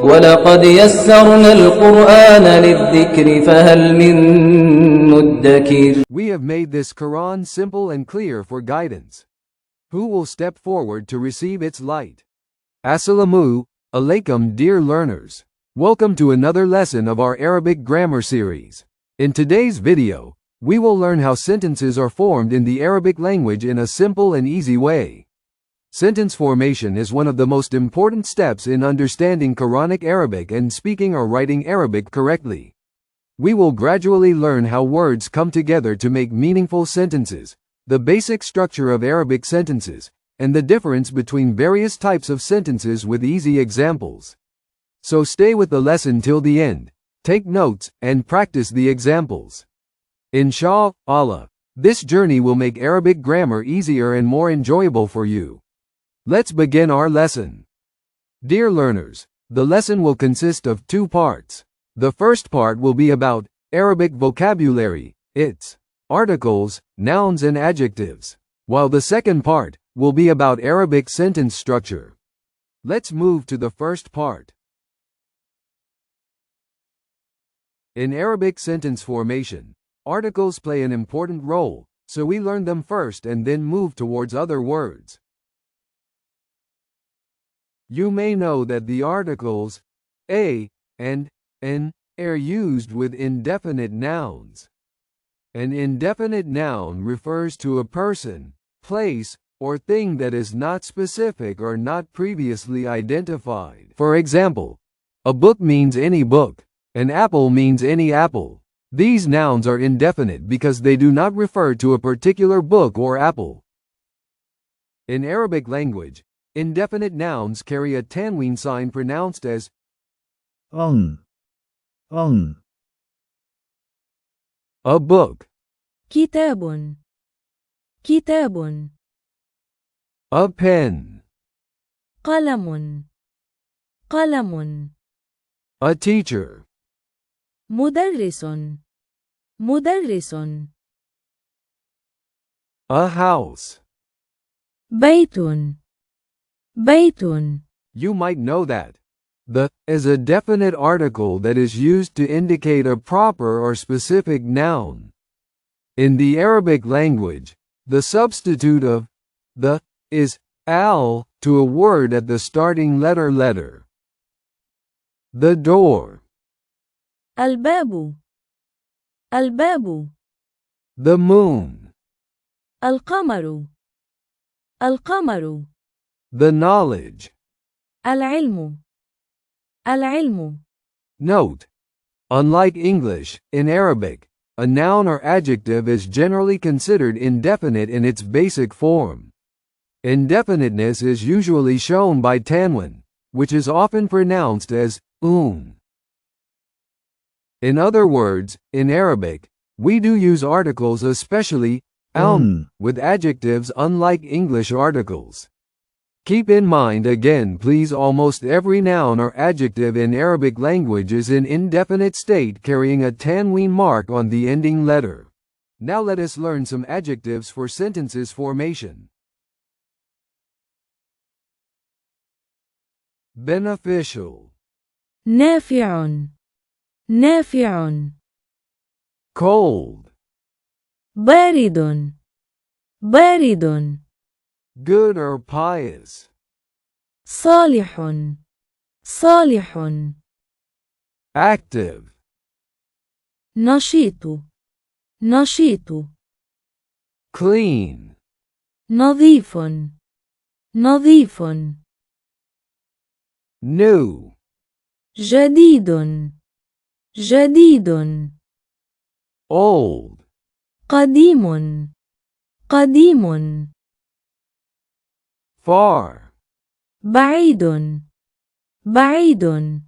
وَلَقَدْ يَسَّرْنَا الْقُرْآنَ لِلذِّكْرِ فَهَلْ مِن مُّدَّكِرٍ. We have made this Quran simple and clear for guidance. Who will step forward to receive its light? Assalamu alaikum, dear learners. Welcome to another lesson of our Arabic grammar series. In today's video, we will learn how sentences are formed in the Arabic language in a simple and easy way. Sentence formation is one of the most important steps in understanding Quranic Arabic and speaking or writing Arabic correctly. We will gradually learn how words come together to make meaningful sentences, the basic structure of Arabic sentences, and the difference between various types of sentences with easy examples. So stay with the lesson till the end, take notes, and practice the examples. Inshallah, this journey will make Arabic grammar easier and more enjoyable for you. Let's begin our lesson. Dear learners, the lesson will consist of two parts. The first part will be about Arabic vocabulary, its articles, nouns and adjectives, while the second part will be about Arabic sentence structure. Let's move to the first part. In Arabic sentence formation, articles play an important role, so we learn them first and then move towards other words. You may know that the articles a and n are used with indefinite nouns. An indefinite noun refers to a person, place, or thing that is not specific or not previously identified. For example, a book means any book. An apple means any apple. These nouns are indefinite because they do not refer to a particular book or apple. In Arabic language, indefinite nouns carry a tanween sign pronounced as ung. A book. كتاب كتاب A pen. قلم قلم A teacher. مدرس مدرس A house. بيت بيت. You might know that the is a definite article that is used to indicate a proper or specific noun. In the Arabic language, the substitute of the is al to a word at the starting letter. The door. الباب الباب. The moon. القمر القمر. The knowledge. العلم العلم. Note: unlike English, in Arabic, a noun or adjective is generally considered indefinite in its basic form. Indefiniteness is usually shown by tanwin, which is often pronounced as un. In other words, in Arabic, we do use articles, especially with adjectives, unlike English articles. Keep in mind again, please, almost every noun or adjective in Arabic language is in indefinite state carrying a tanween mark on the ending letter. Now let us learn some adjectives for sentences formation. Beneficial. نافع نافع. Cold. بارد بارد. Good or pious. صالح صالح. Active. نشيط نشيط. Clean. نظيف نظيف. New. جديد جديد. Old. قديم قديم. Far. بعيد بعيد.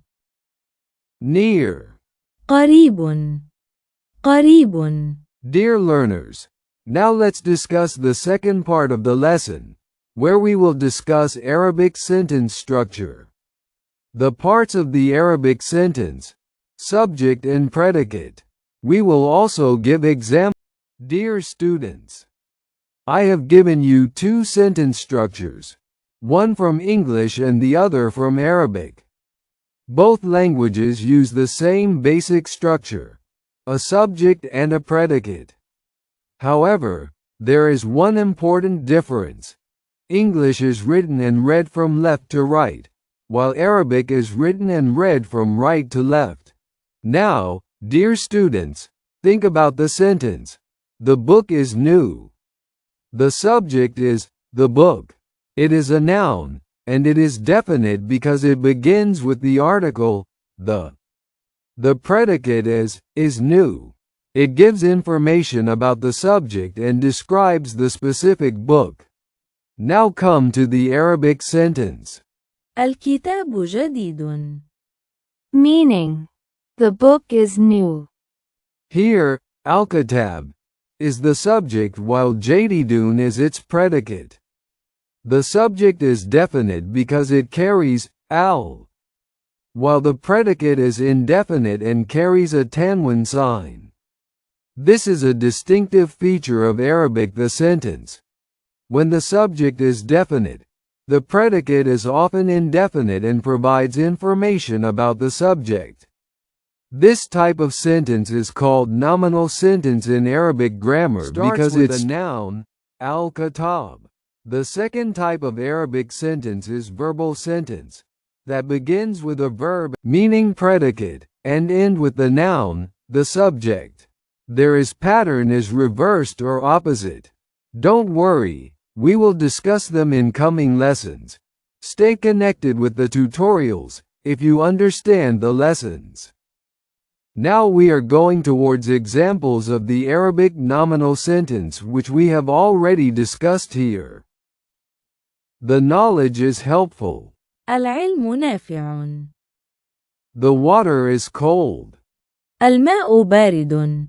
Near. قريب قريب. Dear learners, now let's discuss the second part of the lesson, where we will discuss Arabic sentence structure. The parts of the Arabic sentence, subject and predicate. We will also give examples. Dear students, I have given you two sentence structures, one from English and the other from Arabic. Both languages use the same basic structure, a subject and a predicate. However, there is one important difference. English is written and read from left to right, while Arabic is written and read from right to left. Now, dear students, think about the sentence. The book is new. The subject is the book. It is a noun, and it is definite because it begins with the article, the. The predicate is new. It gives information about the subject and describes the specific book. Now come to the Arabic sentence. الكتاب جديد. Meaning, the book is new. Here, al-kitab is the subject while jadidun is its predicate. The subject is definite because it carries al, while the predicate is indefinite and carries a tanwin sign. This is a distinctive feature of Arabic the sentence. When the subject is definite, the predicate is often indefinite and provides information about the subject. This type of sentence is called nominal sentence in Arabic grammar because it's a noun, al-kitab. The second type of Arabic sentence is verbal sentence, that begins with a verb meaning predicate, and end with the noun, the subject. There is pattern is reversed or opposite. Don't worry, we will discuss them in coming lessons. Stay connected with the tutorials, if you understand the lessons. Now we are going towards examples of the Arabic nominal sentence which we have already discussed here. The knowledge is helpful. العلم نافع. The water is cold. الماء بارد.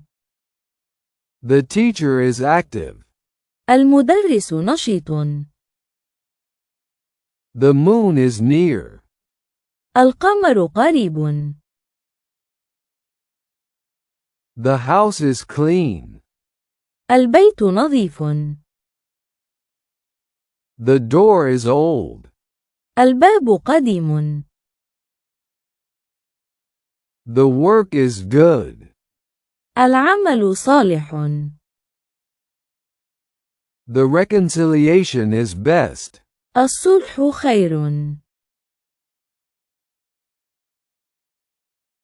The teacher is active. المدرس نشيط. The moon is near. القمر قريب. The house is clean. البيت نظيف. The door is old. الباب قديم. The work is good. العمل صالح. The reconciliation is best. الصلح خير.